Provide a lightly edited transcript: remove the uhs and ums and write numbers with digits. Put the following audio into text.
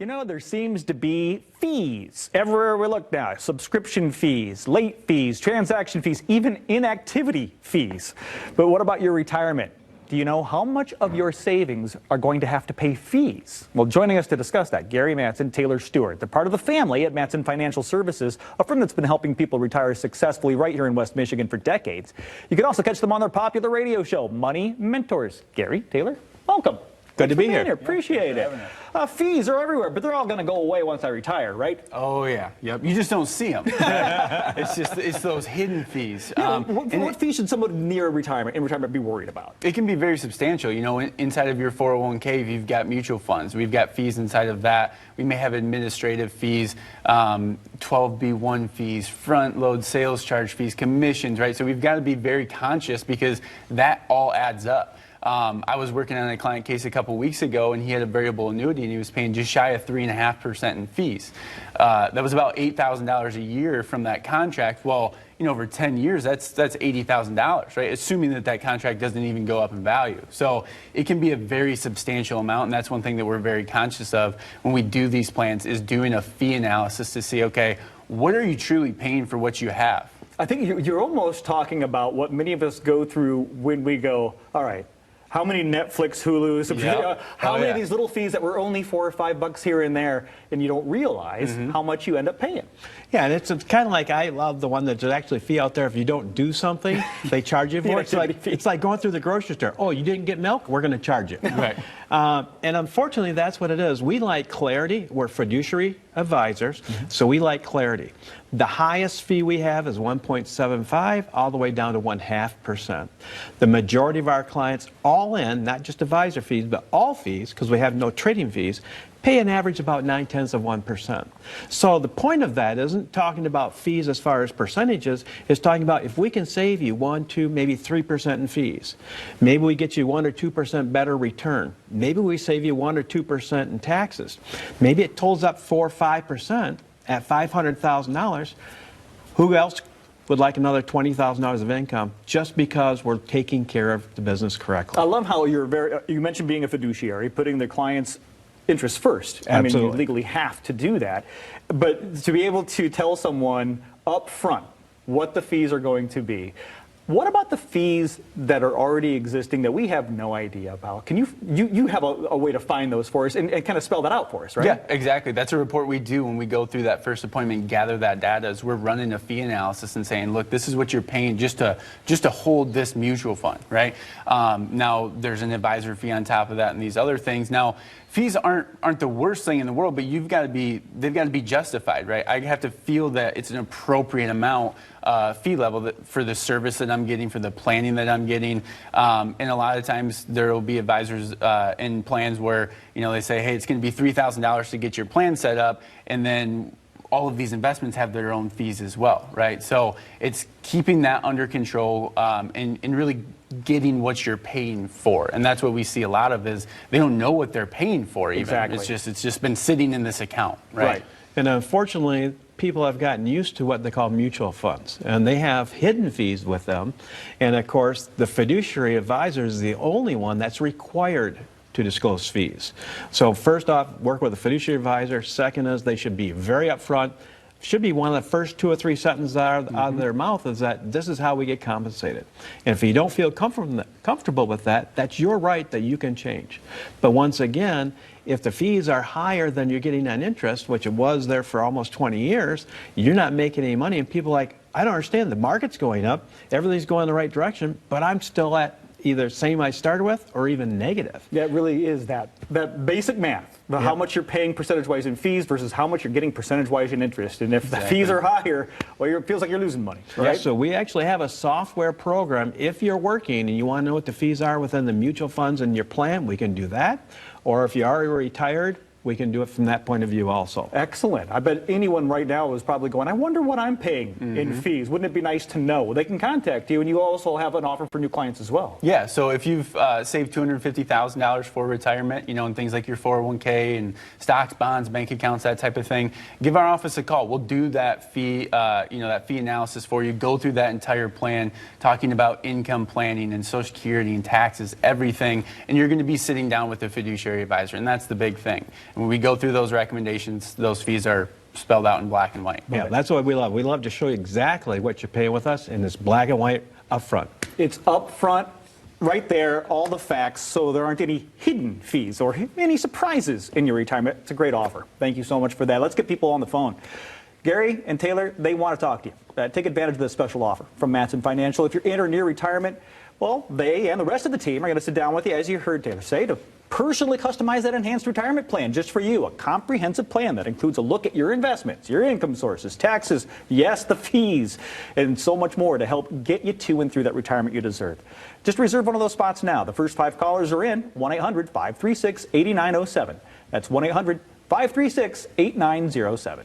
You know, there seems to be fees everywhere we look now. Subscription fees, late fees, transaction fees, even inactivity fees. But what about your retirement? Do you know how much of your savings are going to have to pay fees? Well, joining us to discuss that, Gary Mattson, Taylor Stewart. They're part of the family at Mattson Financial Services, a firm that's been helping people retire successfully right here in West Michigan for decades. You can also catch them on their popular radio show, Money Mentors. Gary, Taylor, welcome. Good to be here. Appreciate it. Fees are everywhere, but they're all going to go away once I retire, right? Oh yeah, yep. You just don't see them. it's those hidden fees. What fees should someone in retirement be worried about? It can be very substantial. You know, inside of your 401k, if you've got mutual funds, we've got fees inside of that. We may have administrative fees, 12B1 fees, front load sales charge fees, commissions, right? So we've got to be very conscious because that all adds up. I was working on a client case a couple weeks ago, and he had a variable annuity, and he was paying just shy of 3.5% in fees. That was about $8,000 a year from that contract. Well, you know, over 10 years, that's $80,000, right? Assuming that that contract doesn't even go up in value. So it can be a very substantial amount, and that's one thing that we're very conscious of when we do these plans is doing a fee analysis to see, okay, what are you truly paying for what you have? I think you're almost talking about what many of us go through when we go, all right, how many Netflix, Hulus, how many of these little fees that were only $4 or $5 here and there, and you don't realize how much you end up paying. Yeah, and it's kind of like, I love the one that's actually a fee out there. If you don't do something, they charge you for it. It's like going through the grocery store. Oh, you didn't get milk? We're going to charge you. Right. And unfortunately, that's what it is. We like clarity. We're fiduciary advisors, so we like clarity. The highest fee we have is 1.75, all the way down to 0.5%. The majority of our clients, all in, not just advisor fees, but all fees, because we have no trading fees, pay an average about 0.9%. So the point of that isn't talking about fees as far as percentages, it's talking about if we can save you 1, 2, maybe 3% in fees. Maybe we get you 1 or 2% better return. Maybe we save you 1 or 2% in taxes. Maybe it totals up 4 or 5% at $500,000. Who else would like another $20,000 of income just because we're taking care of the business correctly? I love how you mentioned being a fiduciary, putting the client's interest first. Absolutely. I mean, you legally have to do that. But to be able to tell someone up front what the fees are going to be, what about the fees that are already existing that we have no idea about? Can you have a way to find those for us and kind of spell that out for us, right? Yeah, exactly. That's a report we do when we go through that first appointment and gather that data. Is we're running a fee analysis and saying, look, this is what you're paying just to hold this mutual fund, right? Now there's an advisor fee on top of that and these other things. Now, fees aren't the worst thing in the world, but they've got to be justified, right? I have to feel that it's an appropriate amount fee level for the service that I'm getting, for the planning that I'm getting. And a lot of times there will be advisors in plans where, you know, they say, hey, it's going to be $3,000 to get your plan set up, and then all of these investments have their own fees as well, right? So it's keeping that under control and really getting what you're paying for. And that's what we see a lot of is they don't know what they're paying for even. Exactly. It's just been sitting in this account, right? And unfortunately, people have gotten used to what they call mutual funds, and they have hidden fees with them. And of course, the fiduciary advisor is the only one that's required to disclose fees. So first off, work with a fiduciary advisor. Second is they should be very upfront. Should be one of the first 2 or 3 sentences out of their mouth is that this is how we get compensated. And if you don't feel comfortable with that, that's your right that you can change. But once again, if the fees are higher than you're getting on interest, which it was there for almost 20 years, you're not making any money. And people are like, I don't understand, the market's going up, everything's going in the right direction, but I'm still at either same I started with or even negative. Yeah, it really is that basic math, how much you're paying percentage-wise in fees versus how much you're getting percentage-wise in interest. And if the fees are higher, well, it feels like you're losing money, right? Yeah, so we actually have a software program. If you're working and you want to know what the fees are within the mutual funds in your plan, we can do that. Or if you're already retired, we can do it from that point of view also. Excellent. I bet anyone right now is probably going, I wonder what I'm paying in fees. Wouldn't it be nice to know? Well, they can contact you, and you also have an offer for new clients as well. Yeah, so if you've saved $250,000 for retirement, you know, and things like your 401k and stocks, bonds, bank accounts, that type of thing, give our office a call. We'll do that fee, that fee analysis for you, go through that entire plan, talking about income planning and Social Security and taxes, everything, and you're going to be sitting down with a fiduciary advisor, and that's the big thing. And when we go through those recommendations, those fees are spelled out in black and white. Yeah, that's what we love. We love to show you exactly what you're paying with us in this black and white up front. It's up front, right there, all the facts, so there aren't any hidden fees or any surprises in your retirement. It's a great offer. Thank you so much for that. Let's get people on the phone. Gary and Taylor, they want to talk to you. Take advantage of this special offer from Mattson Financial. If you're in or near retirement, well, they and the rest of the team are going to sit down with you, as you heard Taylor say, to personally customize that enhanced retirement plan just for you. A comprehensive plan that includes a look at your investments, your income sources, taxes, yes, the fees, and so much more to help get you to and through that retirement you deserve. Just reserve one of those spots now. The first 5 callers are in. 1-800-536-8907. That's 1-800-536-8907.